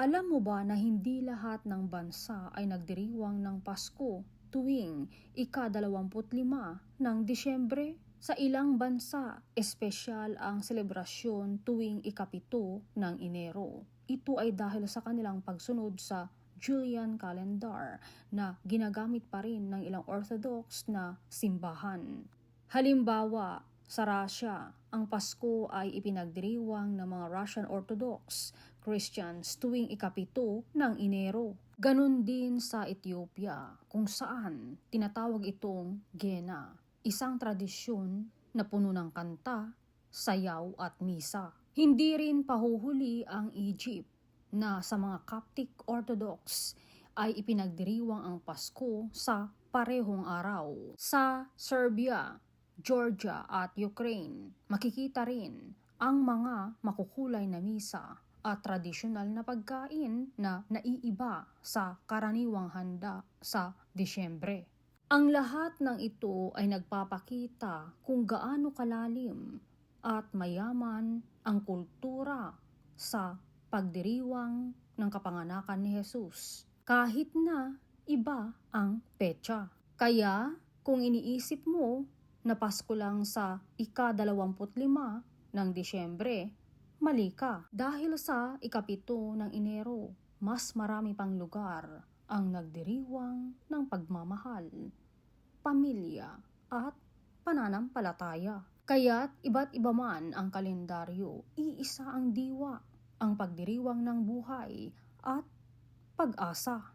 Alam mo ba na hindi lahat ng bansa ay nagdiriwang ng Pasko tuwing ika-25 ng Disyembre? Sa ilang bansa, espesyal ang selebrasyon tuwing ika-7 ng Enero. Ito ay dahil sa kanilang pagsunod sa Julian calendar na ginagamit pa rin ng ilang Orthodox na simbahan. Halimbawa, sa Russia, ang Pasko ay ipinagdiriwang ng mga Russian Orthodox Christians tuwing ika-7 ng Enero. Ganon din sa Ethiopia, kung saan tinatawag itong Gena, isang tradisyon na puno ng kanta, sayaw at misa. Hindi rin pahuhuli ang Egypt, na sa mga Coptic Orthodox ay ipinagdiriwang ang Pasko sa parehong araw. Sa Serbia, Georgia at Ukraine, makikita rin ang mga makukulay na misa at tradisyonal na pagkain na naiiba sa karaniwang handa sa Disyembre. Ang lahat ng ito ay nagpapakita kung gaano kalalim at mayaman ang kultura sa pagdiriwang ng kapanganakan ni Jesus, kahit na iba ang petsa. Kaya kung iniisip mo na Pasko lang sa ika-25 ng Disyembre, mali ka. Dahil sa ika-7 ng Enero, mas marami pang lugar ang nagdiriwang ng pagmamahal, pamilya at pananampalataya. Kaya't iba't iba man ang kalendaryo, iisa ang diwa, ang pagdiriwang ng buhay at pag-asa.